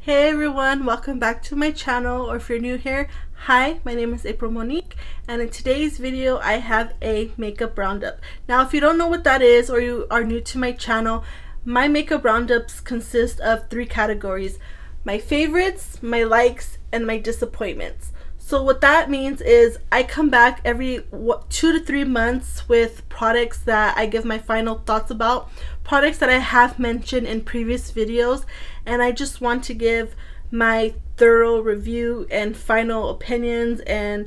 Hey everyone, welcome back to my channel, or if you're new here, hi, my name is April Monique, and in today's video I have a makeup roundup. Now if you don't know what that is, or you are new to my channel, my makeup roundups consist of three categories: my favorites, my likes, and my disappointments. So what that means is I come back every 2 to 3 months with products that I give my final thoughts about, products that I have mentioned in previous videos, and I just want to give my thorough review and final opinions. And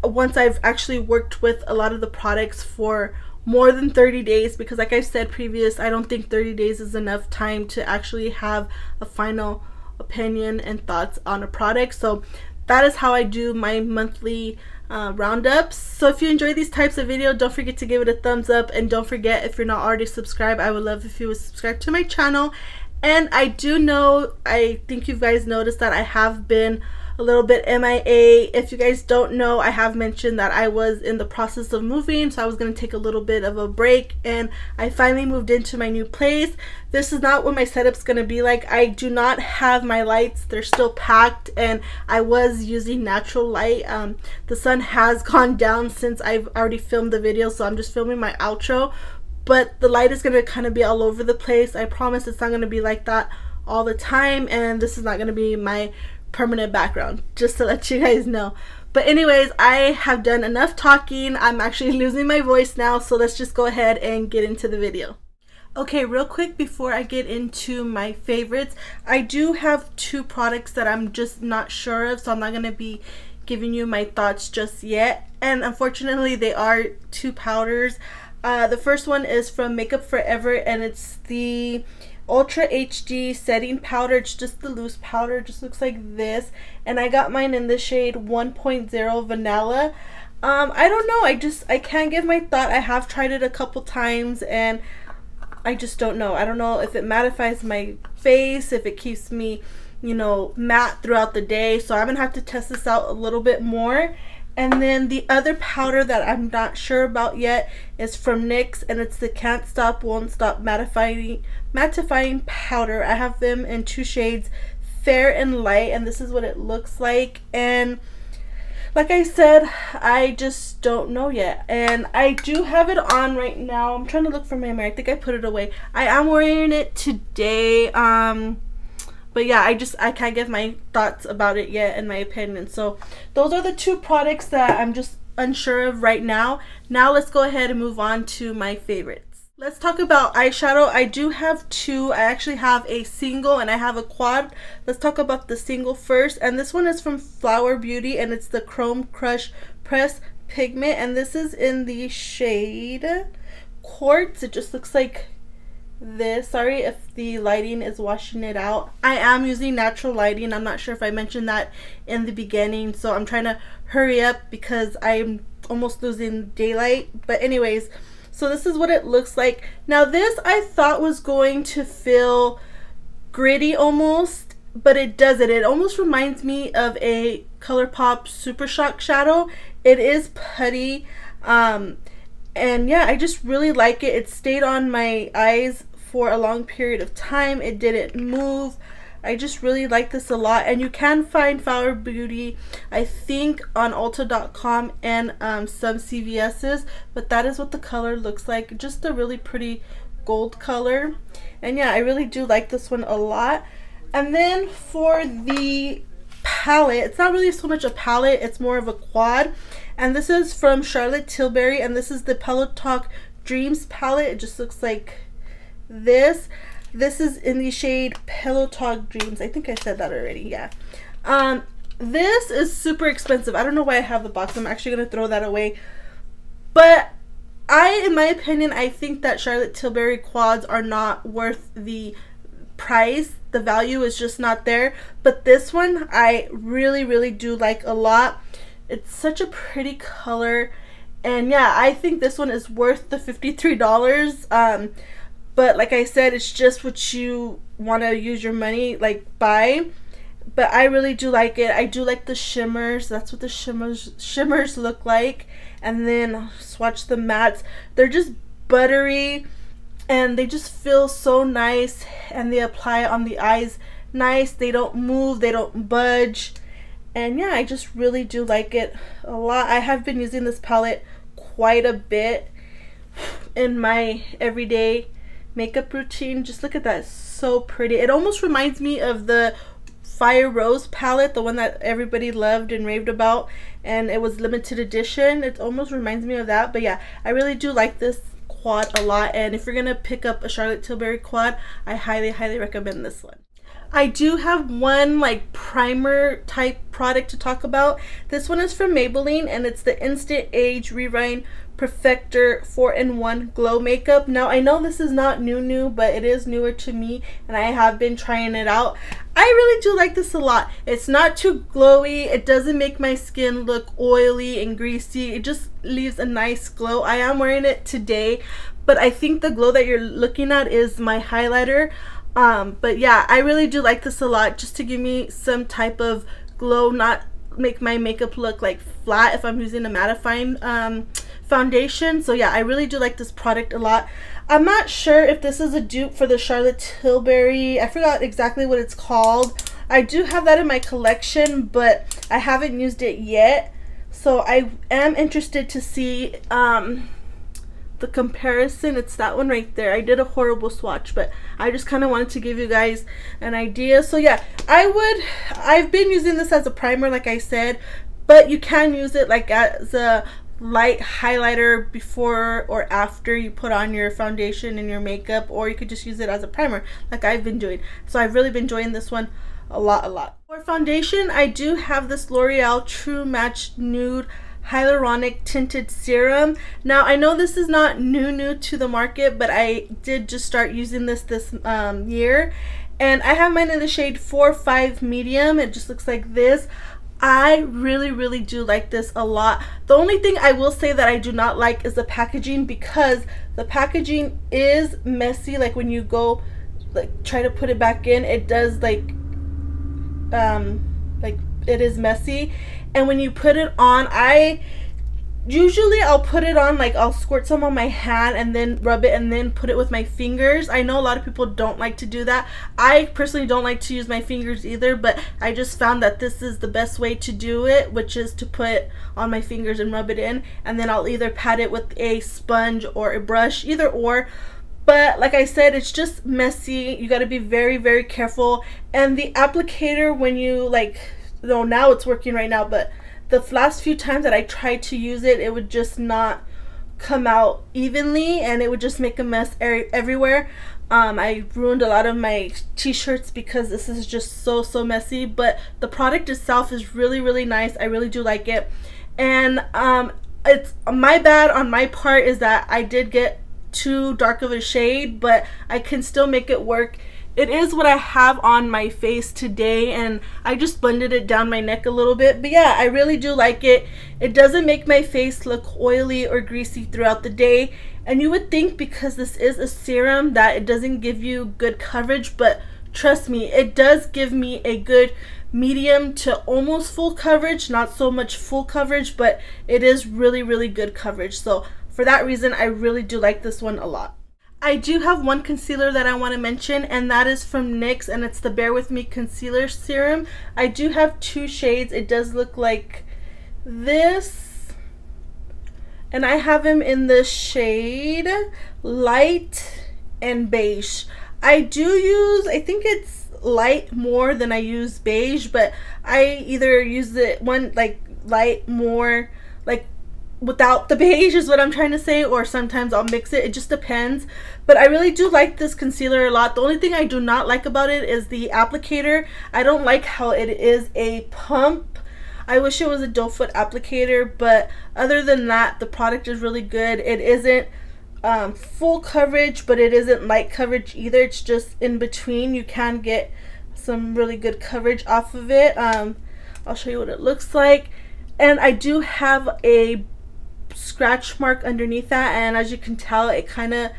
once I've actually worked with a lot of the products for more than 30 days, because like I said previous, I don't think 30 days is enough time to actually have a final opinion and thoughts on a product. So that is how I do my monthly roundups. So if you enjoy these types of videos, don't forget to give it a thumbs up, and don't forget, if you're not already subscribed, I would love if you would subscribe to my channel. And I do know, I think you guys noticed that I have been a little bit MIA. If you guys don't know, I have mentioned that I was in the process of moving, so I was going to take a little bit of a break, and I finally moved into my new place. This is not what my setup's going to be like. I do not have my lights, they're still packed, and I was using natural light. The sun has gone down since I've already filmed the video, so I'm just filming my outro, but the light is going to kind of be all over the place. I promise it's not going to be like that all the time, and this is not going to be my permanent background, just to let you guys know. But anyways, I have done enough talking. I'm actually losing my voice now, so let's just go ahead and get into the video. Okay, real quick before I get into my favorites, I do have two products that I'm just not sure of, so I'm not going to be giving you my thoughts just yet. And unfortunately, they are two powders. The first one is from Makeup Forever, and it's the Ultra HD setting powder. It's just the loose powder, just looks like this, and I got mine in the shade 1.0 vanilla. I don't know, I can't give my thought. I have tried it a couple times and I just don't know. I don't know if it mattifies my face, if it keeps me, you know, matte throughout the day, so I'm gonna have to test this out a little bit more. And then the other powder that I'm not sure about yet is from NYX, and it's the Can't Stop Won't Stop mattifying powder. I have them in two shades, fair and light, and this is what it looks like. And like I said, I just don't know yet, and I do have it on right now. I'm trying to look for my mirror. I think I put it away. I am wearing it today. But yeah, I can't give my thoughts about it yet and my opinion. So those are the two products that I'm just unsure of right now. Now let's go ahead and move on to my favorites. Let's talk about eyeshadow. I do have two. I actually have a single and I have a quad. Let's talk about the single first. And this one is from Flower Beauty, and it's the Chrome Crush Press Pigment. And this is in the shade Quartz. It just looks like this. Sorry if the lighting is washing it out. I am using natural lighting. I'm not sure if I mentioned that in the beginning, so I'm trying to hurry up because I'm almost losing daylight. But anyways, so this is what it looks like. Now this I thought was going to feel gritty almost, but it doesn't. It almost reminds me of a ColourPop Super Shock shadow. It is putty. And yeah, I just really like it. It stayed on my eyes for a long period of time. It didn't move. I just really like this a lot. And you can find Flower Beauty, I think, on Ulta.com and some CVS's. But that is what the color looks like. Just a really pretty gold color. And yeah, I really do like this one a lot. And then for the palette, it's not really so much a palette, it's more of a quad. And this is from Charlotte Tilbury, and this is the Pillow Talk Dreams palette. It just looks like this. This is in the shade Pillow Talk Dreams. I think I said that already, yeah. This is super expensive. I don't know why I have the box. I'm actually going to throw that away. But in my opinion, I think that Charlotte Tilbury quads are not worth the price. The value is just not there. But this one, I really, really do like a lot. It's such a pretty color, and yeah, I think this one is worth the $53. But like I said, it's just what you want to use your money, like, buy. But I really do like it. I do like the shimmers. That's what the shimmers look like. And then swatch the mattes. They're just buttery, and they just feel so nice, and they apply on the eyes nice. They don't move, they don't budge. And yeah, I just really do like it a lot. I have been using this palette quite a bit in my everyday makeup routine. Just look at that, it's so pretty. It almost reminds me of the Fire Rose palette, the one that everybody loved and raved about, and it was limited edition. It almost reminds me of that. But yeah, I really do like this quad a lot, and if you're gonna pick up a Charlotte Tilbury quad, I highly recommend this one. I do have one like primer type product to talk about. This one is from Maybelline, and it's the Instant Age Rewrite Perfector 4-in-1 Glow Makeup. Now I know this is not new, but it is newer to me, and I have been trying it out. I really do like this a lot. It's not too glowy. It doesn't make my skin look oily and greasy. It just leaves a nice glow. I am wearing it today, but I think the glow that you're looking at is my highlighter. But yeah, I really do like this a lot, just to give me some type of glow, not make my makeup look like flat if I'm using a mattifying foundation. So yeah, I really do like this product a lot. I'm not sure if this is a dupe for the Charlotte Tilbury. I forgot exactly what it's called. I do have that in my collection, but I haven't used it yet. So I am interested to see the comparison. It's that one right there. I did a horrible swatch, but I just kind of wanted to give you guys an idea. So yeah, I've been using this as a primer, like I said, but you can use it like as a light highlighter before or after you put on your foundation and your makeup, or you could just use it as a primer like I've been doing. So I've really been enjoying this one a lot. For foundation, I do have this L'Oreal True Match Nude Hyaluronic Tinted Serum. Now I know this is not new to the market, but I did just start using this year, and I have mine in the shade 4-5 medium. It just looks like this. I really do like this a lot. The only thing I will say that I do not like is the packaging, because the packaging is messy. Like when you go like try to put it back in, it does like it is messy. And when you put it on, I'll put it on, like I'll squirt some on my hand and then rub it and then put it with my fingers. I know a lot of people don't like to do that. I personally don't like to use my fingers either, but I just found that this is the best way to do it, which is to put on my fingers and rub it in, and then I'll either pat it with a sponge or a brush, either or. But like I said, it's just messy. You got to be very careful. And the applicator, when you now it's working right now, but the last few times that I tried to use it, it would just not come out evenly, and it would just make a mess everywhere. I ruined a lot of my t-shirts because this is just so messy. But the product itself is really nice. I really do like it. And it's my bad on my part is that I did get too dark of a shade, but I can still make it work. It is what I have on my face today, and I just blended it down my neck a little bit. But yeah, I really do like it. It doesn't make my face look oily or greasy throughout the day. And you would think because this is a serum that it doesn't give you good coverage, but trust me, it does give me a good medium to almost full coverage. Not so much full coverage, but it is really good coverage. So for that reason, I really do like this one a lot. I do have one concealer that I want to mention, and that is from NYX, and it's the Bare With Me Concealer Serum. I do have two shades. It does look like this, and I have them in the shade Light and Beige. I do use, I think it's light more than I use beige, but I either use the one like light more, like without the beige is what I'm trying to say, or sometimes I'll mix it. It just depends. But I really do like this concealer a lot. The only thing I do not like about it is the applicator. I don't like how it is a pump. I wish it was a doe foot applicator, but other than that, the product is really good. It isn't full coverage, but it isn't light coverage either. It's just in between. You can get some really good coverage off of it. I'll show you what it looks like. And I do have a scratch mark underneath that, and as you can tell, it kind of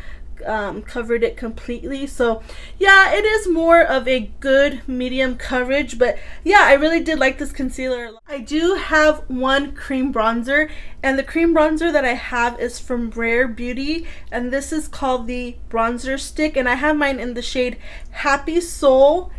covered it completely. So yeah, it is more of a good medium coverage, but yeah, I really did like this concealer. I do have one cream bronzer, and the cream bronzer that I have is from Rare Beauty, and this is called the Bronzer Stick, and I have mine in the shade Happy Soul.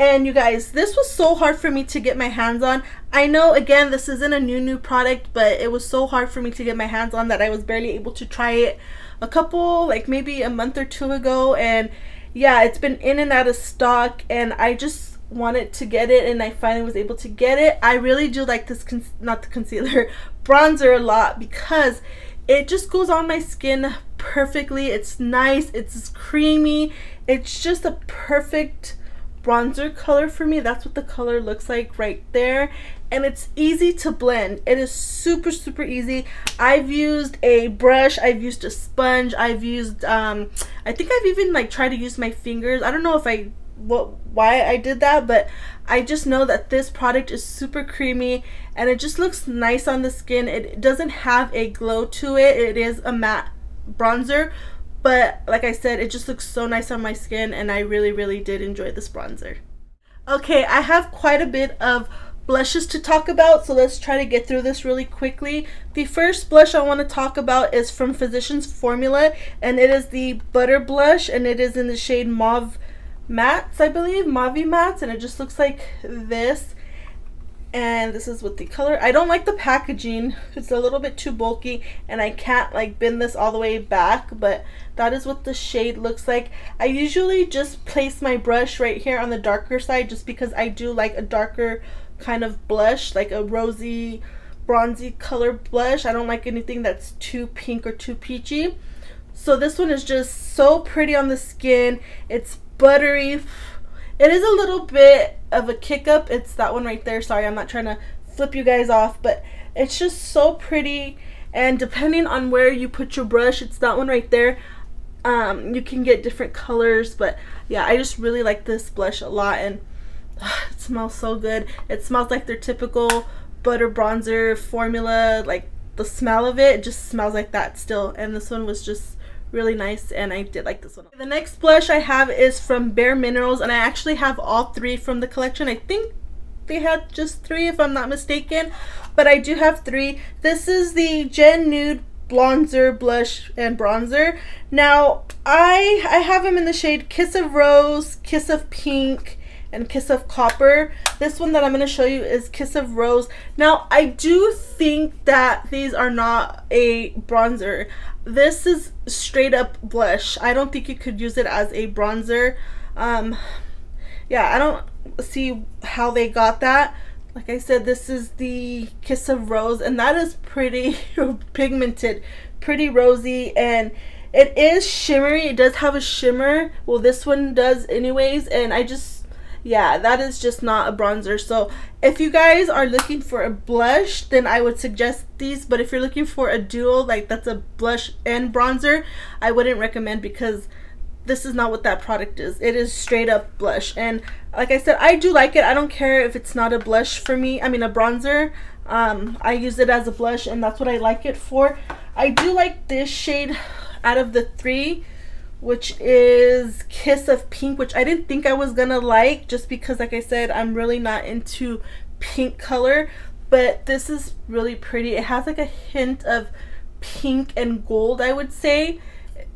And you guys, this was so hard for me to get my hands on. I know, again, this isn't a new product, but it was so hard for me to get my hands on that I was barely able to try it a couple, like maybe a month or two ago. And yeah, it's been in and out of stock, and I just wanted to get it, and I finally was able to get it. I really do like this, not the concealer, bronzer a lot, because it just goes on my skin perfectly. It's nice, it's creamy, it's just a perfect bronzer color for me. That's what the color looks like right there, and it's easy to blend. It is super easy. I've used a brush, I've used a sponge, I've used I think I've even like tried to use my fingers. I don't know if why I did that, but I just know that this product is super creamy and it just looks nice on the skin. It doesn't have a glow to it. It is a matte bronzer, but like I said, it just looks so nice on my skin, and I really did enjoy this bronzer. Okay, I have quite a bit of blushes to talk about, so let's try to get through this really quickly. The first blush I want to talk about is from Physicians Formula, and it is the Butter Blush, and it is in the shade Mauve Mattes, I believe, Mauve Mattes, and it just looks like this. And this is what the color. I don't like the packaging. It's a little bit too bulky, and I can't like bend this all the way back, but that is what the shade looks like. I usually just place my brush right here on the darker side, just because I do like a darker kind of blush, like a rosy bronzy color blush. I don't like anything that's too pink or too peachy. So this one is just so pretty on the skin. It's buttery. It is a little bit of a kick up. It's that one right there. Sorry, I'm not trying to flip you guys off, but it's just so pretty. And depending on where you put your brush, it's that one right there. You can get different colors, but yeah, I just really like this blush a lot, and it smells so good. It smells like their typical butter bronzer formula. Like the smell of it just smells like that still, and this one was just really nice, and I did like this one. The next blush I have is from Bare Minerals, and I actually have all three from the collection. I think they had just three if I'm not mistaken, but I do have three. This is the Gen Nude Bronzer, Blush, and Bronzer. Now I have them in the shade Kiss of Rose, Kiss of Pink, and Kiss of Copper. This one that I'm going to show you is Kiss of Rose. Now I do think that these are not a bronzer. This is straight up blush. I don't think you could use it as a bronzer. Yeah, I don't see how they got that. Like I said, this is the Kiss of Rose, and that is pretty pigmented, pretty rosy, and it is shimmery. It does have a shimmer. Well, this one does anyways, and I just, yeah, that is just not a bronzer. So if you guys are looking for a blush, then I would suggest these, but if you're looking for a duo, like that's a blush and bronzer, I wouldn't recommend, because this is not what that product is. It is straight up blush, and like I said, I do like it. I don't care if it's not a blush for me, I mean a bronzer. I use it as a blush, and that's what I like it for. I do like this shade out of the three, which is Kiss of Pink, which I didn't think I was gonna like, just because like I said, I'm really not into pink color, but this is really pretty. It has like a hint of pink and gold, I would say,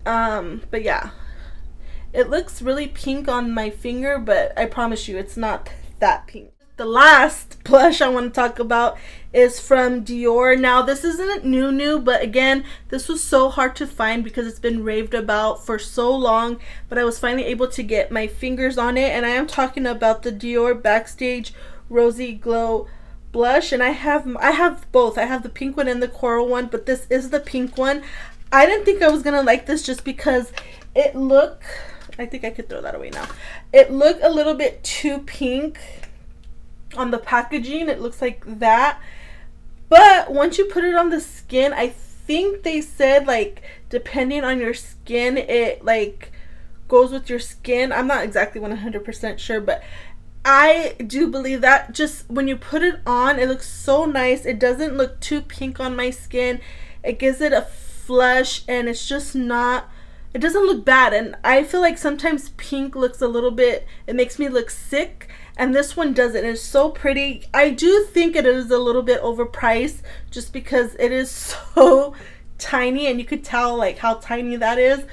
but yeah, it looks really pink on my finger, but I promise you it's not that pink. The last blush I want to talk about is from Dior. Now this isn't new, but again, this was so hard to find because it's been raved about for so long, but I was finally able to get my fingers on it, and I am talking about the Dior Backstage Rosy Glow blush, and I have both. I have the pink one and the coral one, but this is the pink one. I didn't think I was gonna like this just because it looked, I think I could throw that away now. It looked a little bit too pink on the packaging. It looks like that, but once you put it on the skin, I think they said like depending on your skin, it like goes with your skin. I'm not exactly 100% sure, but I do believe that. Just when you put it on, it looks so nice. It doesn't look too pink on my skin. It gives it a flush, and it's just not, it doesn't look bad. And I feel like sometimes pink looks a little bit, it makes me look sick, and this one doesn't. It's so pretty. I do think it is a little bit overpriced just because it is so tiny, and you could tell like how tiny that is,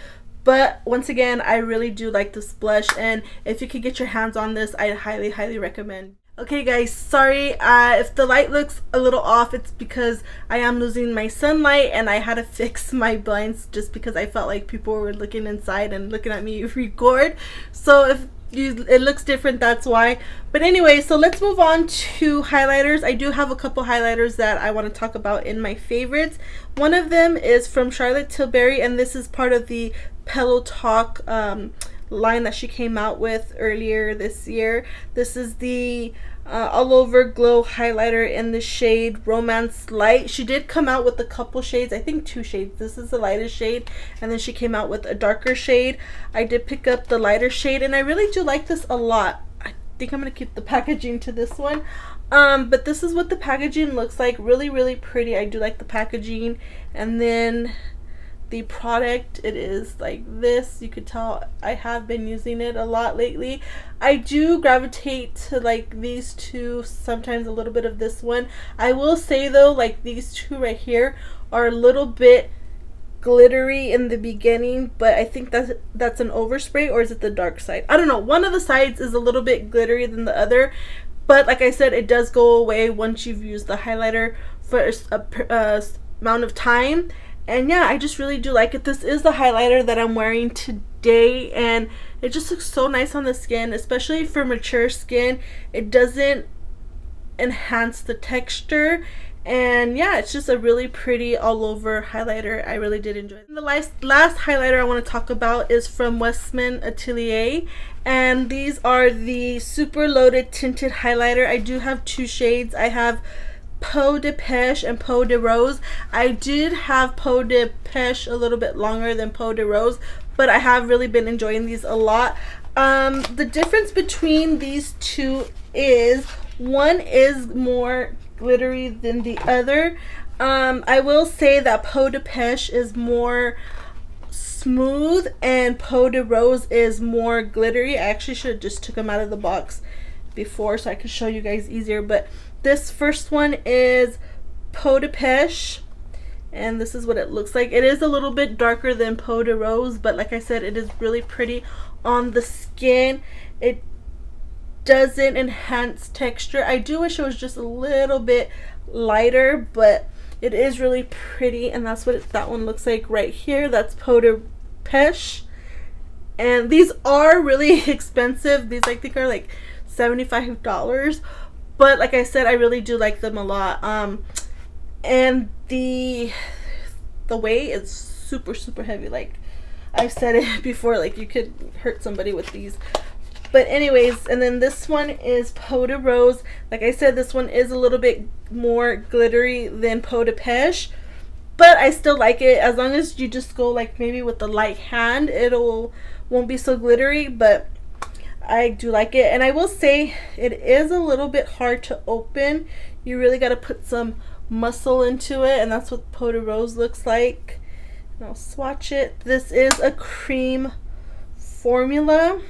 But once again, I really do like this blush, and if you could get your hands on this, I highly recommend. Okay guys, sorry if the light looks a little off. It's because I am losing my sunlight, and I had to fix my blinds just because I felt like people were looking inside and looking at me record. So if it looks different, that's why. But anyway, so let's move on to highlighters. I do have a couple highlighters that I want to talk about in my favorites. One of them is from Charlotte Tilbury, and this is part of the Pillow Talk line that she came out with earlier this year. This is the all over glow highlighter in the shade Romance Light. She did come out with a couple shades, I think 2 shades. This is the lightest shade, and then she came out with a darker shade. I did pick up the lighter shade, and I really do like this a lot. I think I'm gonna keep the packaging to this one. But this is what the packaging looks like. Really pretty. I do like the packaging. And then the product, it is like this. You could tell I have been using it a lot lately. I do gravitate to like these two, sometimes a little bit of this one. I will say though, like these two right here are a little bit glittery in the beginning, but I think that's an overspray, or is it the dark side? I don't know. One of the sides is a little bit glittery than the other, but like I said, it does go away once you've used the highlighter for a amount of time. And yeah, I just really do like it. This is the highlighter that I'm wearing today, and it just looks so nice on the skin, especially for mature skin. It doesn't enhance the texture, and yeah, it's just a really pretty all over highlighter. I really did enjoy it. And the last highlighter I want to talk about is from Westman Atelier, and these are the super loaded tinted highlighter. I do have 2 shades. I have Peau de Pêche and Peau de Rose. I did have Peau de Pêche a little bit longer than Peau de Rose, but I have really been enjoying these a lot. The difference between these two is one is more glittery than the other. I will say that Peau de Pêche is more smooth and Peau de Rose is more glittery. I actually should have just took them out of the box before so I could show you guys easier, but this first one is Peau de Pêche, and this is what it looks like. It is a little bit darker than Peau de Rose, but like I said, it is really pretty on the skin. It doesn't enhance texture. I do wish it was just a little bit lighter, but it is really pretty, and that's what that one looks like right here. That's Peau de Pêche, and these are really expensive. These I think are like $75. But like I said, I really do like them a lot. And the weight is super heavy. Like I've said it before, like you could hurt somebody with these. But anyways, and then this one is Peau de Rose. Like I said, this one is a little bit more glittery than Peau de Pêche, but I still like it. As long as you just go like maybe with the light hand, won't be so glittery, but I do like it. And I will say it is a little bit hard to open. You really got to put some muscle into it, and that's what Peau de Rose looks like. And I'll swatch it. This is a cream formula,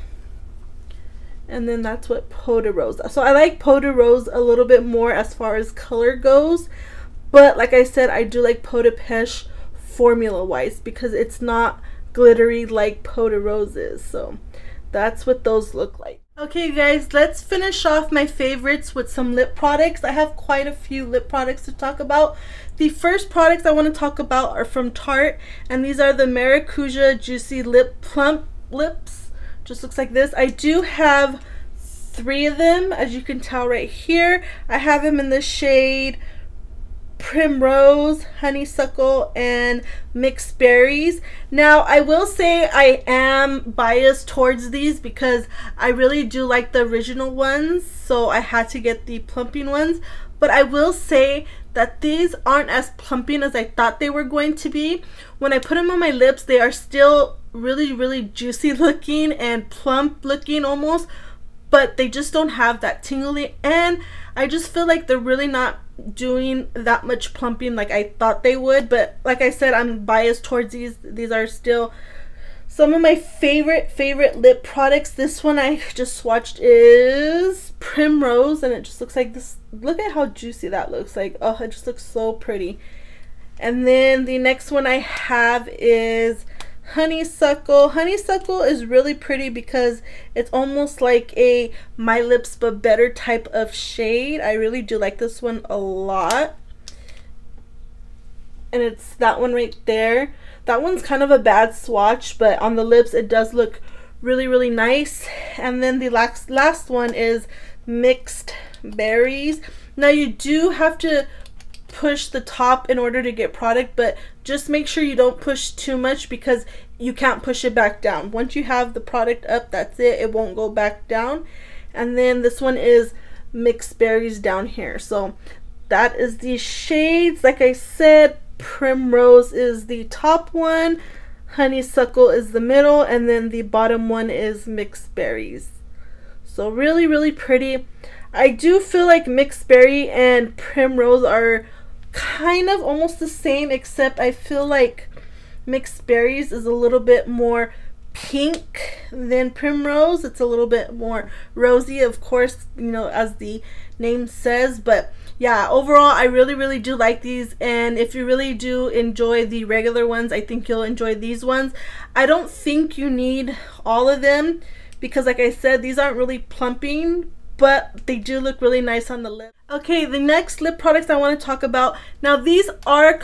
and then that's what Peau de Rose. So I like Peau de Rose a little bit more as far as color goes, but like I said, I do like Peau de Pêche formula wise because it's not glittery like Peau de Rose is. So that's what those look like. Okay guys, let's finish off my favorites with some lip products. I have quite a few lip products to talk about. The first products I want to talk about are from Tarte, and these are the Maracuja Juicy Lip Plump Lips. Just looks like this. I do have 3 of them, as you can tell right here. I have them in the shade Primrose, Honeysuckle, and Mixed Berries. Now I will say I am biased towards these because I really do like the original ones, so I had to get the plumping ones. But I will say that these aren't as plumping as I thought they were going to be. When I put them on my lips, they are still really juicy looking and plump looking almost, but they just don't have that tingly, and I just feel like they're really not doing that much plumping like I thought they would. But like I said, I'm biased towards these. These are still some of my favorite lip products. This one I just swatched is Primrose, and it just looks like this. Look at how juicy that looks. Like, oh, it just looks so pretty. And then the next one I have is Honeysuckle. Honeysuckle is really pretty because it's almost like a My Lips But Better type of shade. I really do like this one a lot. And it's that one right there. That one's kind of a bad swatch, but on the lips it does look really, really nice. And then the last one is Mixed Berries. Now you do have to push the top in order to get product, but just make sure you don't push too much because you can't push it back down. Once you have the product up, that's it. It won't go back down. And then this one is Mixed Berries down here. So that is the shades. Like I said, Primrose is the top one, Honeysuckle is the middle, and then the bottom one is Mixed Berries. So really, really pretty. I do feel like Mixed Berry and Primrose are kind of almost the same, except I feel like Mixed Berries is a little bit more pink than Primrose. It's a little bit more rosy, of course, you know, as the name says. But yeah, overall I really, really do like these, and if you really do enjoy the regular ones, I think you'll enjoy these ones. I don't think you need all of them because, like I said, these aren't really plumping, but they do look really nice on the lip. Okay, the next lip products I want to talk about. Now these are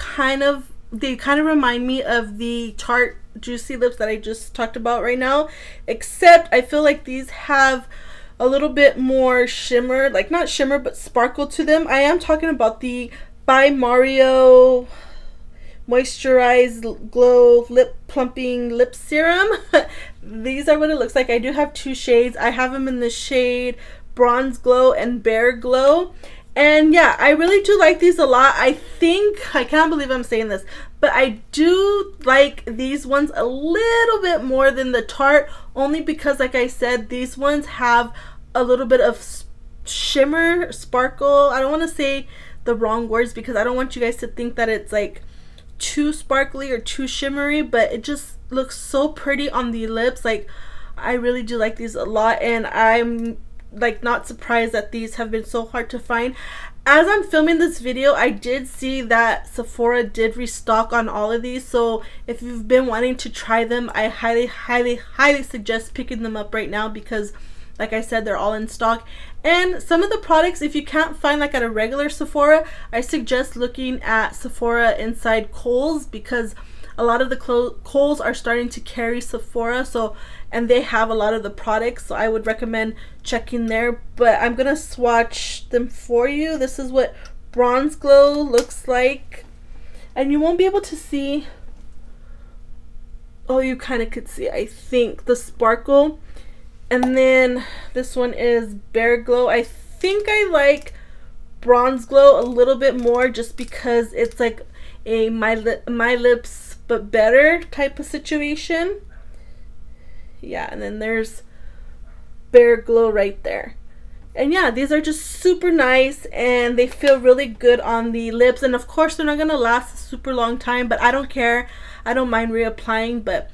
they kind of remind me of the Tarte Juicy Lips that I just talked about right now, except I feel like these have a little bit more shimmer, like not shimmer but sparkle to them. I am talking about the By Mario Moisturize Glow Lip Plumping Lip Serum. These are what it looks like. I do have two shades. I have them in the shade Bronze Glow and Bare Glow. And yeah, I really do like these a lot. I can't believe I'm saying this, but I do like these ones a little bit more than the Tarte, only because, like I said, these ones have a little bit of shimmer, sparkle. I don't want to say the wrong words because I don't want you guys to think that it's like too sparkly or too shimmery, but it just looks so pretty on the lips. Like, I really do like these a lot, and I'm like not surprised that these have been so hard to find. As I'm filming this video, I did see that Sephora did restock on all of these, so if you've been wanting to try them, I highly, highly, highly suggest picking them up right now because, like I said, they're all in stock. And some of the products, if you can't find like at a regular Sephora, I suggest looking at Sephora inside Kohl's, because a lot of the Kohl's are starting to carry Sephora, and they have a lot of the products, so I would recommend checking there. But I'm gonna swatch them for you. This is what Bronze Glow looks like, and you won't be able to see, oh, you kind of could see, I think, the sparkle. And then this one is Bare Glow. I think I like Bronze Glow a little bit more just because it's like a My Lips But Better type of situation. Yeah, and then there's Bare Glow right there. And yeah, these are just super nice and they feel really good on the lips. And of course, they're not gonna last a super long time, but I don't care. I don't mind reapplying. But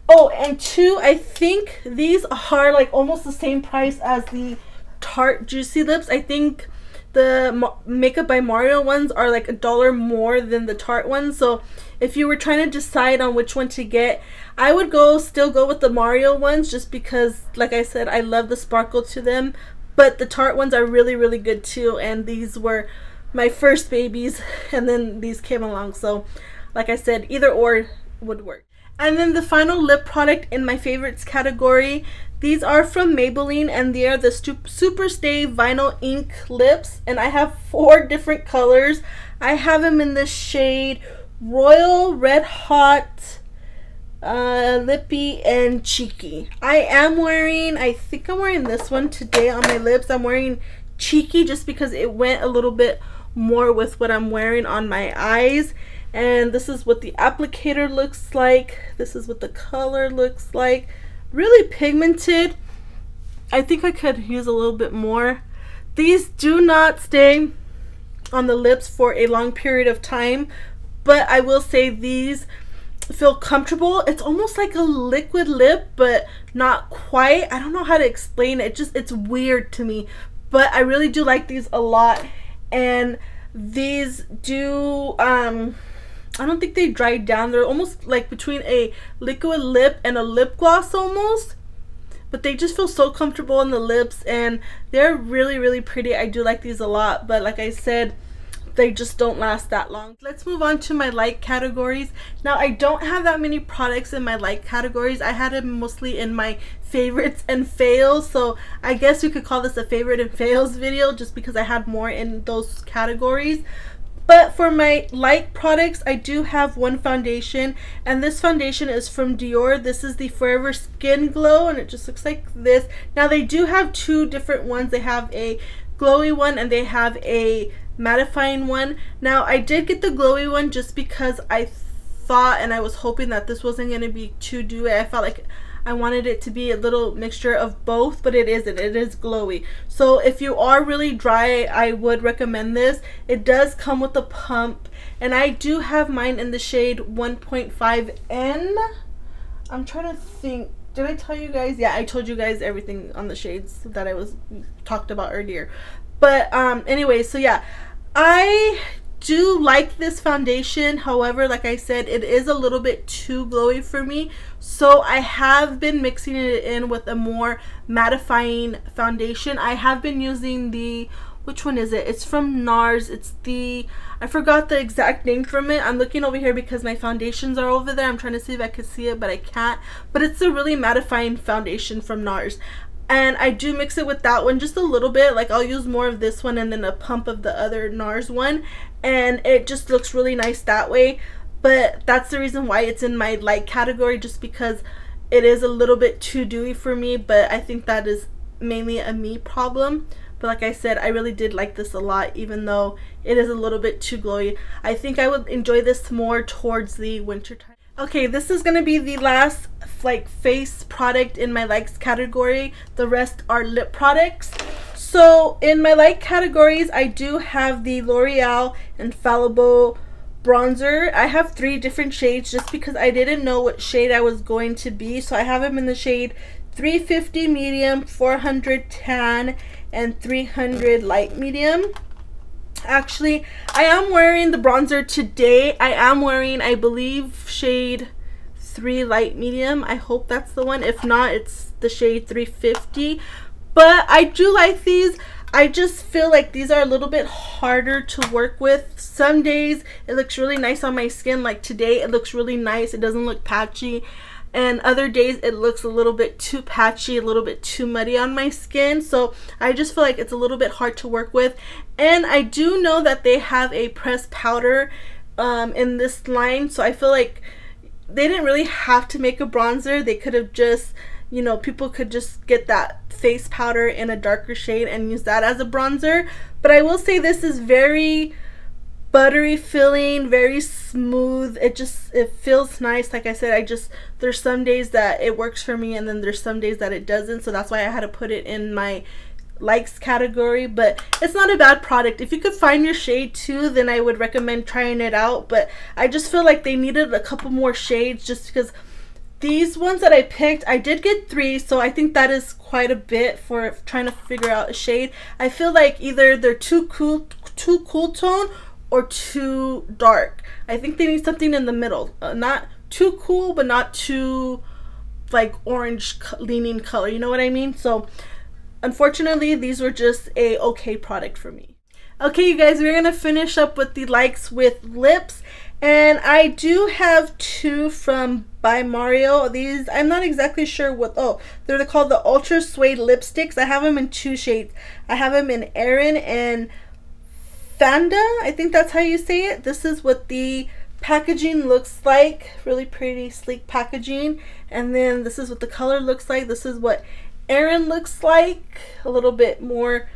oh, and two, I think these are like almost the same price as the Tarte Juicy Lips. I think the Makeup by Mario ones are like $1 more than the Tarte ones. So if you were trying to decide on which one to get, I would still go with the Mario ones, just because, like I said, I love the sparkle to them. But the Tarte ones are really, really good too, and these were my first babies, and then these came along. So like I said, either or would work. And then the final lip product in my favorites category, these are from Maybelline, and they are the Super Stay Vinyl Ink Lips, and I have 4 different colors. I have them in the shade Royal, Red Hot, Lippy, and Cheeky. I think I'm wearing this one today on my lips. I'm wearing Cheeky just because it went a little bit more with what I'm wearing on my eyes. And this is what the applicator looks like. This is what the color looks like. Really pigmented. I think I could use a little bit more. These do not stay on the lips for a long period of time, but I will say these feel comfortable. It's almost like a liquid lip, but not quite. I don't know how to explain it. It's weird to me, but I really do like these a lot. And these do I don't think they dried down. They're almost like between a liquid lip and a lip gloss almost. But they just feel so comfortable on the lips, and they're really, really pretty. I do like these a lot, but like I said, they just don't last that long. Let's move on to my like categories. Now, I don't have that many products in my like categories. I had them mostly in my favorites and fails, so I guess you could call this a favorite and fails video just because I had more in those categories. But for my like products, I do have one foundation, and this foundation is from Dior. This is the Forever Skin Glow, and it just looks like this. Now, they do have two different ones. They have a glowy one and they have a mattifying one. Now, I did get the glowy one just because I thought and I was hoping that this wasn't going to be too dewy. I felt like I wanted it to be a little mixture of both, but it isn't. It is glowy. So if you are really dry, I would recommend this. It does come with a pump, and I do have mine in the shade 1.5N. I'm trying to think. Did I tell you guys? Yeah, I told you guys everything on the shades that I was talked about earlier. But anyway, so yeah, I do like this foundation. However, like I said, it is a little bit too glowy for me, so I have been mixing it in with a more mattifying foundation. I have been using the, which one is it? It's from NARS. It's the, I forgot the exact name from it. I'm looking over here because my foundations are over there. I'm trying to see if I can see it, but I can't. But it's a really mattifying foundation from NARS. And I do mix it with that one just a little bit. Like, I'll use more of this one and then a pump of the other NARS one, and it just looks really nice that way. But that's the reason why it's in my light category, just because it is a little bit too dewy for me. But I think that is mainly a me problem. But like I said, I really did like this a lot, even though it is a little bit too glowy. I think I would enjoy this more towards the winter time. Okay, this is going to be the last like face product in my likes category. The rest are lip products. So in my like categories, I do have the L'Oreal Infallible bronzer. I have 3 different shades just because I didn't know what shade I was going to be. So I have them in the shade 350 medium, 400 tan, and 300 light medium. Actually, I am wearing the bronzer today. I am wearing, I believe, shade 3 light medium. I hope that's the one. If not, it's the shade 350. But I do like these. I just feel like these are a little bit harder to work with. Some days it looks really nice on my skin. Like today, it looks really nice. It doesn't look patchy. And other days it looks a little bit too patchy, a little bit too muddy on my skin. So I just feel like it's a little bit hard to work with. And I do know that they have a pressed powder in this line. So I feel like they didn't really have to make a bronzer. They could have just, you know, people could just get that face powder in a darker shade and use that as a bronzer. But I will say this is very buttery feeling, very smooth. It feels nice. Like I said, there's some days that it works for me, and then there's some days that it doesn't. So that's why I had to put it in my likes category. But it's not a bad product. If you could find your shade too, then I would recommend trying it out. But I just feel like they needed a couple more shades, just because these ones that I picked, I did get 3, so I think that is quite a bit for trying to figure out a shade. I feel like either they're too cool tone or too dark. I think they need something in the middle. Not too cool, but not too like orange leaning color. You know what I mean? So unfortunately, these were just a okay product for me. Okay, you guys, we're gonna finish up with the likes with lips. And I do have 2 from by Mario. These, I'm not exactly sure what, oh, they're called the Ultra Suede lipsticks. I have them in 2 shades. I have them in Erin and Fanda, I think that's how you say it. This is what the packaging looks like. Really pretty, sleek packaging. And then this is what the color looks like. This is what Erin looks like. A little bit more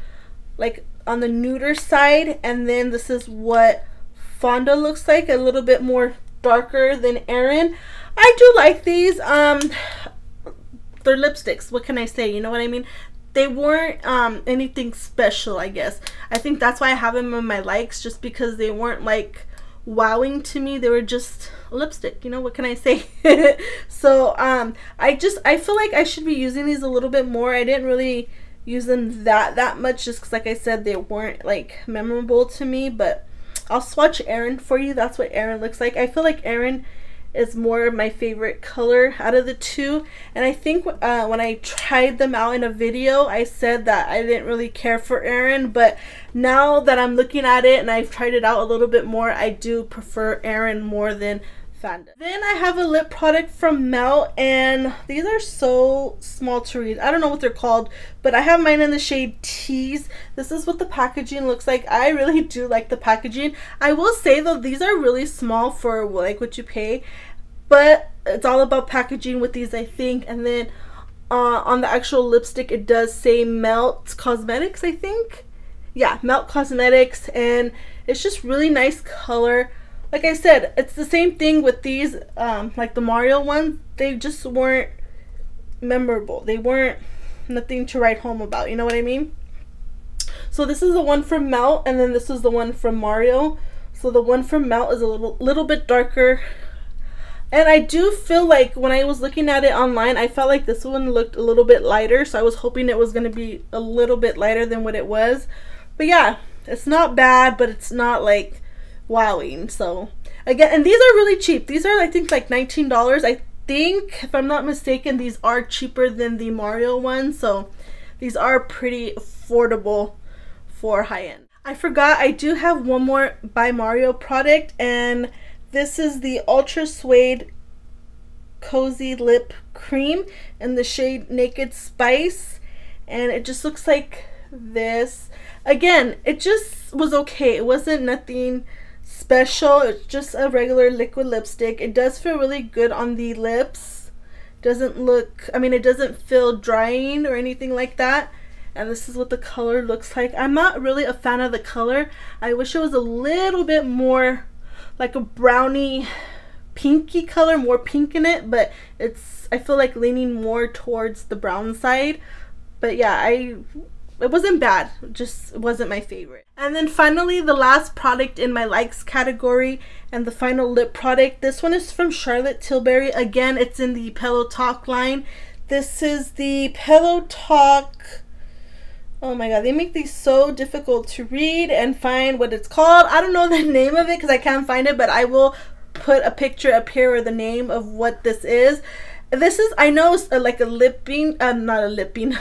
like on the nuder side. And then this is what Fonda looks like. A little bit more darker than Erin. I do like these. They're lipsticks. What can I say? You know what I mean? They weren't anything special, I guess. I think that's why I have them in my likes, just because they weren't like wowing to me. They were just a lipstick, you know, what can I say? So I feel like I should be using these a little bit more. I didn't really use them that much, just because like I said, they weren't like memorable to me. But I'll swatch Aaron for you. That's what Aaron looks like. I feel like Aaron is more my favorite color out of the two, and I think when I tried them out in a video, I said that I didn't really care for Aaron, but now that I'm looking at it and I've tried it out a little bit more, I do prefer Aaron more than Fandom. Then I have a lip product from Melt, and these are so small to read. I don't know what they're called, but I have mine in the shade Tease. This is what the packaging looks like. I really do like the packaging. I will say though, these are really small for like what you pay, but it's all about packaging with these, I think. And then on the actual lipstick, it does say Melt Cosmetics, I think. Yeah, Melt Cosmetics, and it's just really nice color. Like I said, it's the same thing with these, like the Mario ones. They just weren't memorable. They weren't nothing to write home about, you know what I mean? So this is the one from Melt, and then this is the one from Mario. So the one from Melt is a little bit darker. And I do feel like when I was looking at it online, I felt like this one looked a little bit lighter. So I was hoping it was going to be a little bit lighter than what it was. But yeah, it's not bad, but it's not like wowing. So again, and these are really cheap. These are, I think, like $19. I think, if I'm not mistaken, these are cheaper than the Mario ones. So these are pretty affordable for high-end. I forgot, I do have one more by Mario product, and this is the Ultra Suede Cozy Lip Cream in the shade Naked Spice, and it just looks like this. Again, it just was okay. It wasn't nothing special. It's just a regular liquid lipstick. It does feel really good on the lips. Doesn't look, I mean, it doesn't feel drying or anything like that. And this is what the color looks like. I'm not really a fan of the color. I wish it was a little bit more like a brownie pinky color, more pink in it, but it's, I feel like leaning more towards the brown side. But yeah, it wasn't bad, it just wasn't my favorite. And then finally, the last product in my likes category and the final lip product. This one is from Charlotte Tilbury. Again, it's in the Pillow Talk line. This is the Pillow Talk. Oh my god, they make these so difficult to read and find what it's called. I don't know the name of it because I can't find it, but I will put a picture up here or the name of what this is. This is, I know it's like a lipping, not a lipping,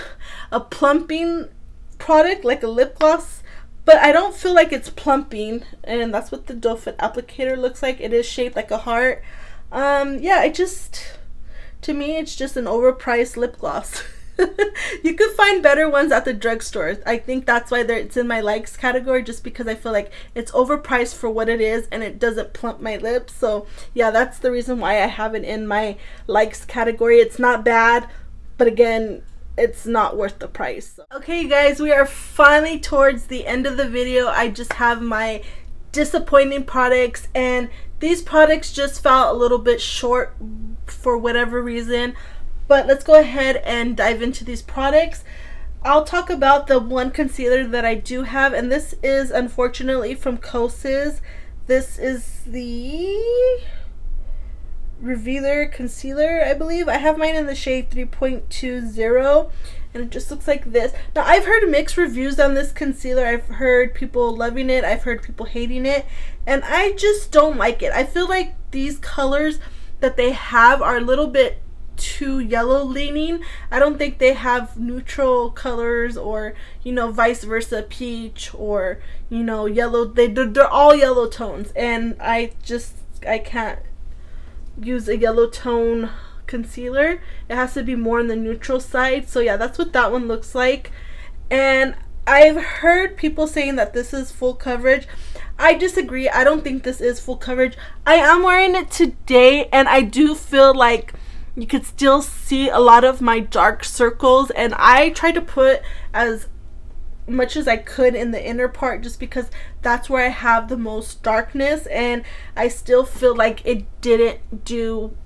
a plumping product, like a lip gloss, but I don't feel like it's plumping, and that's what the doe foot applicator looks like. It is shaped like a heart. Yeah, it just, to me, it's just an overpriced lip gloss. You could find better ones at the drugstore. I think that's why it's in my likes category, just because I feel like it's overpriced for what it is and it doesn't plump my lips. So yeah, that's the reason why I have it in my likes category. It's not bad, but again, it's not worth the price. So. Okay, you guys, we are finally towards the end of the video. I just have my disappointing products, and these products just felt a little bit short for whatever reason. But let's go ahead and dive into these products. I'll talk about the one concealer that I do have, and this is unfortunately from Kosas. This is the Revealer Concealer, I believe. I have mine in the shade 3.20, and it just looks like this. Now, I've heard mixed reviews on this concealer. I've heard people loving it, I've heard people hating it, and I just don't like it. I feel like these colors that they have are a little bit too yellow leaning. I don't think they have neutral colors, or, you know, vice versa, peach, or, you know, yellow. They're all yellow tones, and I can't use a yellow tone concealer. It has to be more on the neutral side. So yeah, that's what that one looks like. And I've heard people saying that this is full coverage. I disagree. I don't think this is full coverage. I am wearing it today, and I do feel like you could still see a lot of my dark circles, and I tried to put as much as I could in the inner part, just because that's where I have the most darkness, and I still feel like it didn't do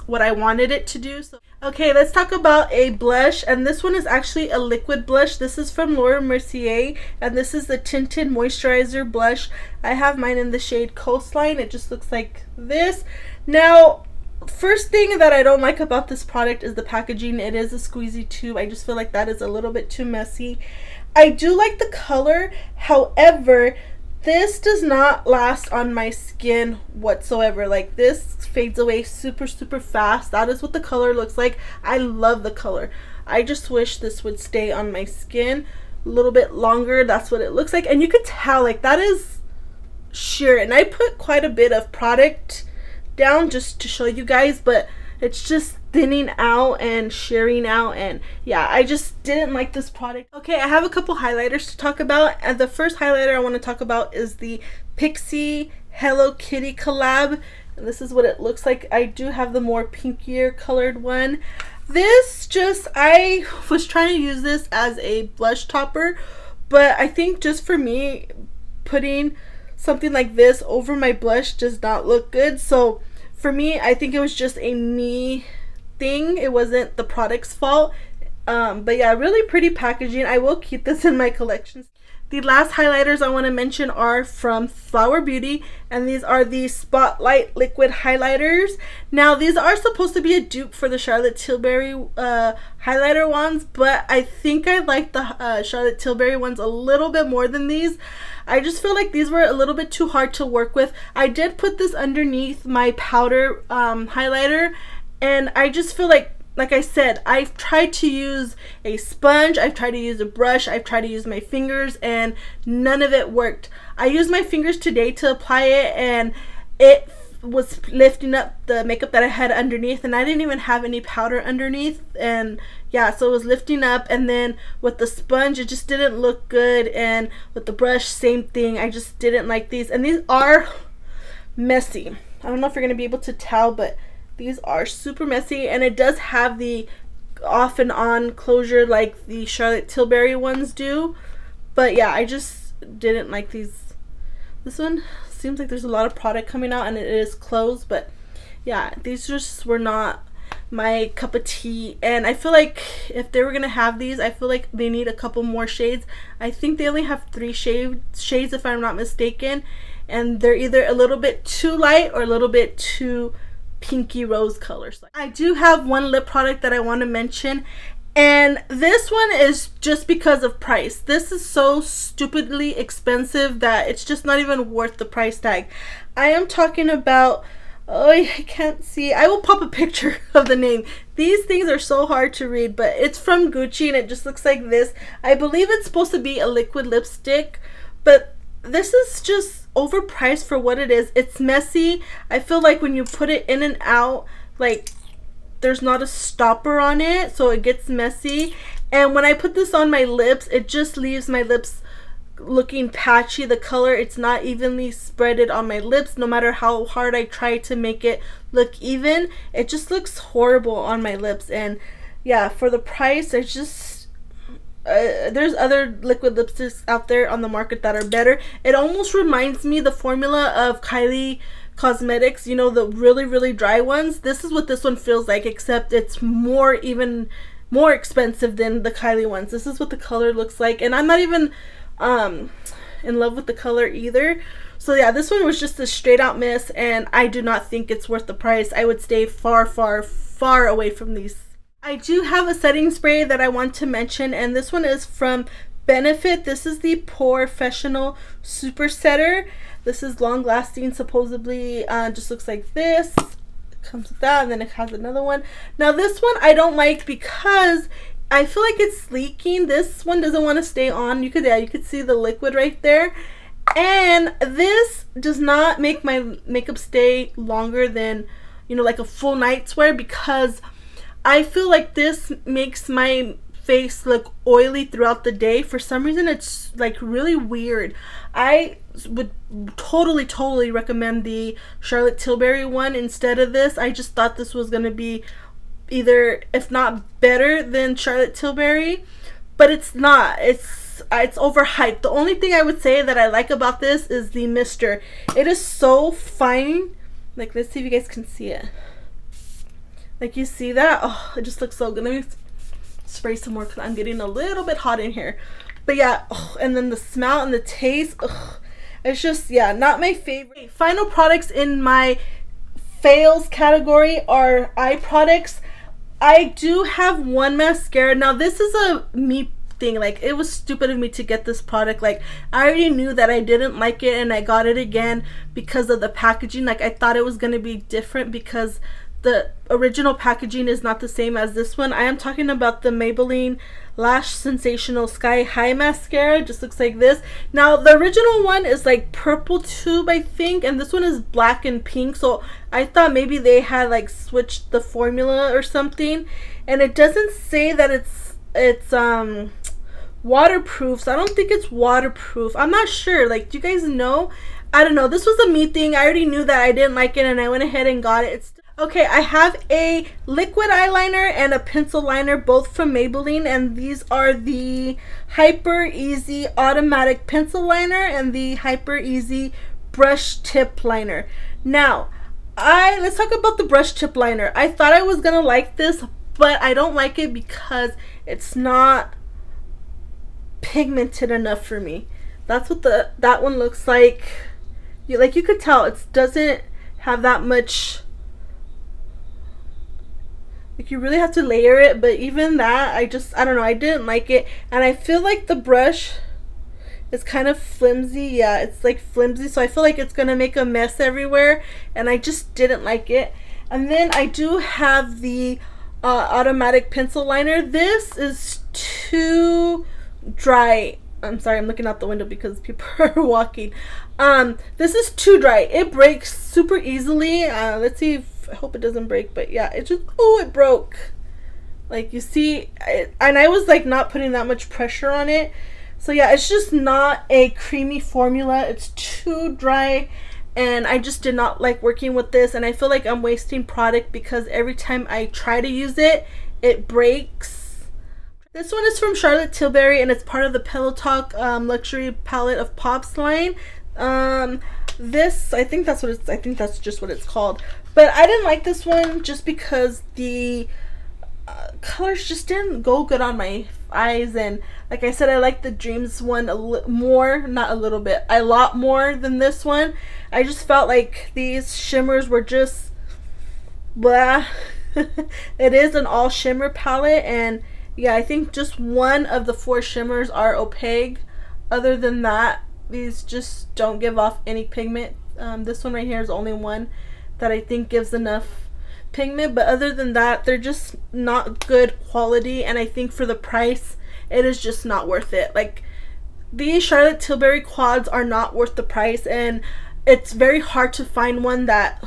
what I wanted it to do. So okay, let's talk about a blush, and this one is actually a liquid blush. This is from Laura Mercier, and this is the Tinted Moisturizer Blush. I have mine in the shade Coastline. It just looks like this. Now, first thing that I don't like about this product is the packaging. It is a squeezy tube. I just feel like that is a little bit too messy. I do like the color, however, This does not last on my skin whatsoever. Like, this fades away super fast. That is what the color looks like. I love the color. I just wish this would stay on my skin a little bit longer. That's what it looks like, and you could tell, like, that is sheer. And I put quite a bit of product down just to show you guys, but it's just thinning out and shearing out, and yeah, I just didn't like this product. Okay, I have a couple highlighters to talk about, and the first highlighter I want to talk about is the Pixie Hello Kitty collab, and this is what it looks like. I do have the more pinkier colored one. This just, I was trying to use this as a blush topper, but I think just for me, putting something like this over my blush does not look good. So for me, I think it was just a me thing. It wasn't the product's fault. But yeah, really pretty packaging. I will keep this in my collection. The last highlighters I want to mention are from Flower Beauty, and these are the Spotlight Liquid Highlighters. Now, these are supposed to be a dupe for the Charlotte Tilbury highlighter ones, but I think I like the Charlotte Tilbury ones a little bit more than these. I just feel like these were a little bit too hard to work with. I did put this underneath my powder highlighter, and I just feel like I said, I've tried to use a sponge, I've tried to use a brush, I've tried to use my fingers, and none of it worked. I used my fingers today to apply it, and it was lifting up the makeup that I had underneath, and I didn't even have any powder underneath, and yeah, so it was lifting up. And then with the sponge, it just didn't look good, and with the brush, same thing. I just didn't like these, and these are messy. I don't know if you're gonna be able to tell, but these are super messy, and it does have the off and on closure like the Charlotte Tilbury ones do. But yeah, I just didn't like these. This one seems like there's a lot of product coming out and it is closed, but yeah, these just were not my cup of tea. And I feel like if they were gonna have these, I feel like they need a couple more shades. I think they only have 3 shades if I'm not mistaken, and they're either a little bit too light or a little bit too pinky rose colors. I do have one lip product that I want to mention, and this one is just because of price. This is so stupidly expensive that it's just not even worth the price tag. I am talking about, oh, I can't see. I will pop a picture of the name. These things are so hard to read, but it's from Gucci, and it just looks like this. I believe it's supposed to be a liquid lipstick, but this is just overpriced for what it is. It's messy. I feel like when you put it in and out, like, there's not a stopper on it, so it gets messy. And when I put this on my lips, it just leaves my lips looking patchy. The color, it's not evenly spreaded on my lips. No matter how hard I try to make it look even, it just looks horrible on my lips. And yeah, for the price, it's just there's other liquid lipsticks out there on the market that are better. It almost reminds me the formula of Kylie Cosmetics, you know, the really dry ones. This is what this one feels like, except it's even more expensive than the Kylie ones. This is what the color looks like, and I'm not even in love with the color either. So yeah, this one was just a straight out miss, and I do not think it's worth the price. I would stay far away from these. I do have a setting spray that I want to mention, and this one is from Benefit. This is the Professional Super Setter. This is long lasting, supposedly. Just looks like this. It comes with that, and then it has another one. Now this one I don't like because I feel like it's leaking. This one doesn't want to stay on. You could see the liquid right there. And this does not make my makeup stay longer than, you know, like a full night's wear, because I feel like this makes my face look oily throughout the day. For some reason, it's like really weird. I would totally recommend the Charlotte Tilbury one instead of this. I just thought this was going to be either, if not better than Charlotte Tilbury, but it's not. It's overhyped. The only thing I would say that I like about this is the mister. It is so fine. Like, let's see if you guys can see it. Like, you see that? Oh, it just looks so good. Let me spray some more because I'm getting a little bit hot in here. But yeah, oh, and then the smell and the taste, oh, it's just, yeah, not my favorite. Final products in my fails category are eye products. I do have one mascara. Now, this is a me thing. Like, it was stupid of me to get this product. Like, I already knew that I didn't like it, and I got it again because of the packaging. Like, I thought it was going to be different because the original packaging is not the same as this one. I am talking about the Maybelline Lash Sensational Sky High Mascara. It just looks like this. Now, the original one is like purple tube, I think, and this one is black and pink. So I thought maybe they had like switched the formula or something. And it doesn't say that it's waterproof, so I don't think it's waterproof. I'm not sure. Like, do you guys know? I don't know. This was a me thing. I already knew that I didn't like it, and I went ahead and got it. Okay, I have a liquid eyeliner and a pencil liner, both from Maybelline, and these are the Hyper Easy Automatic Pencil Liner and the Hyper Easy Brush Tip Liner. Now, let's talk about the brush tip liner. I thought I was gonna like this, but I don't like it because it's not pigmented enough for me. That's what that one looks like. You could tell it doesn't have that much. Like, you really have to layer it, but even that, I don't know, I didn't like it. And I feel like the brush is kind of flimsy. Yeah, it's like flimsy, so I feel like it's gonna make a mess everywhere, and I just didn't like it. And then I do have the automatic pencil liner. This is too dry. I'm sorry, I'm looking out the window because people are walking. This is too dry. It breaks super easily. Let's see if, I hope it doesn't break, but yeah, it just, oh, it broke. Like, you see, and I was like not putting that much pressure on it. So yeah, it's just not a creamy formula. It's too dry, and I just did not like working with this, and I feel like I'm wasting product because every time I try to use it, it breaks. This one is from Charlotte Tilbury, and it's part of the Pillow Talk Luxury Palette of Pops line. This, I think that's just what it's called. But I didn't like this one just because the colors just didn't go good on my eyes. And like I said, I like the Dreams one a lot more than this one. I just felt like these shimmers were just blah. It is an all shimmer palette, and yeah, I think just one of the 4 shimmers are opaque. Other than that, these just don't give off any pigment. This one right here is the only one that I think gives enough pigment, but other than that, they're just not good quality, and I think for the price, it is just not worth it. Like, these Charlotte Tilbury quads are not worth the price, and it's very hard to find one that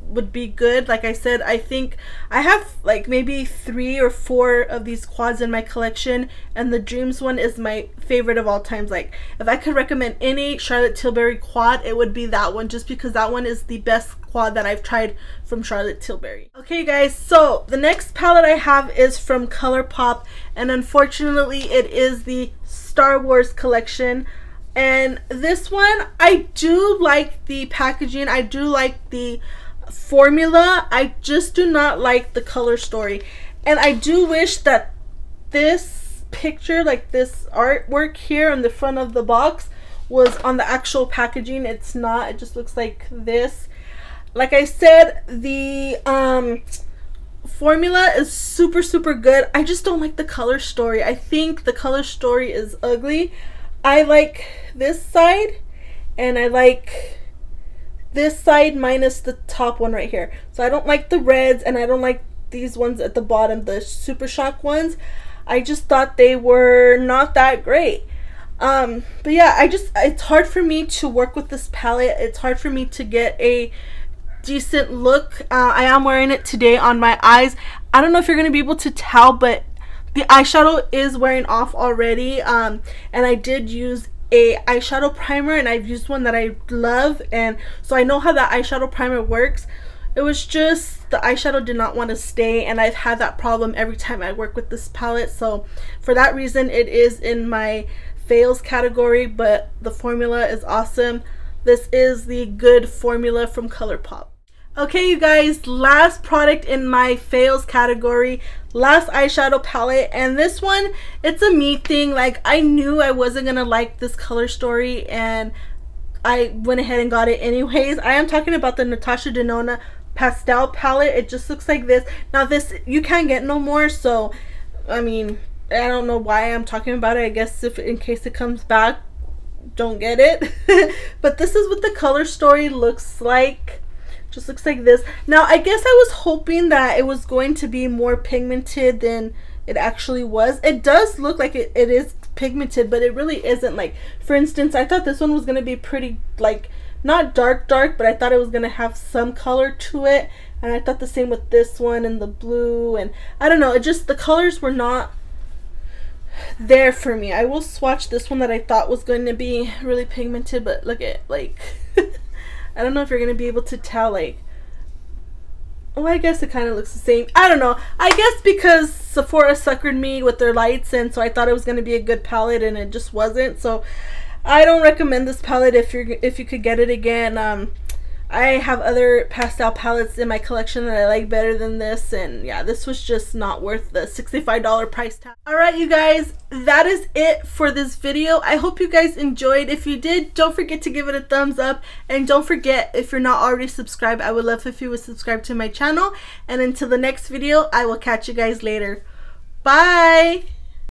would be good. Like I said, I think I have like maybe 3 or 4 of these quads in my collection, and the Dreams one is my favorite of all times. Like, if I could recommend any Charlotte Tilbury quad, it would be that one, just because that one is the best quad that I've tried from Charlotte Tilbury. Okay guys, so the next palette I have is from ColourPop, and unfortunately it is the Star Wars collection. And this one, I do like the packaging, I do like the formula, I just do not like the color story. And I do wish that this picture, like this artwork here on the front of the box, was on the actual packaging. It's not, it just looks like this. Like I said, the formula is super good. I just don't like the color story. I think the color story is ugly. I like this side, and I like this side minus the top one right here. So I don't like the reds, and I don't like these ones at the bottom, the Super Shock ones. I just thought they were not that great. But yeah, it's hard for me to work with this palette. It's hard for me to get a decent look. I am wearing it today on my eyes. I don't know if you're gonna be able to tell, but the eyeshadow is wearing off already. And I did use a eyeshadow primer, and I've used one that I love, and so I know how that eyeshadow primer works. It was just the eyeshadow did not want to stay, and I've had that problem every time I work with this palette. So for that reason, it is in my fails category, but the formula is awesome. This is the good formula from ColourPop. Okay, you guys, last product in my fails category, last eyeshadow palette, and this one, it's a me thing. Like, I knew I wasn't gonna like this color story, and I went ahead and got it anyways. I am talking about the Natasha Denona pastel palette. It just looks like this. Now this you can't get no more, so I mean, I don't know why I'm talking about it. I guess if in case it comes back, don't get it. But this is what the color story looks like. Just looks like this. Now I guess I was hoping that it was going to be more pigmented than it actually was. It does look like it is pigmented, but it really isn't. Like, for instance, I thought this one was going to be pretty, like, not dark, but I thought it was going to have some color to it. And I thought the same with this one and the blue. And I don't know, it just, the colors were not there for me. I will swatch this one that I thought was going to be really pigmented, but look at, like, I don't know if you're going to be able to tell, like, well, I guess it kind of looks the same. I don't know. I guess because Sephora suckered me with their lights, and so I thought it was going to be a good palette, and it just wasn't. So I don't recommend this palette if you could get it again. I have other pastel palettes in my collection that I like better than this, and yeah, this was just not worth the $65 price tag. Alright, you guys, that is it for this video. I hope you guys enjoyed. If you did, don't forget to give it a thumbs up, and don't forget, if you're not already subscribed, I would love if you would subscribe to my channel. And until the next video, I will catch you guys later. Bye!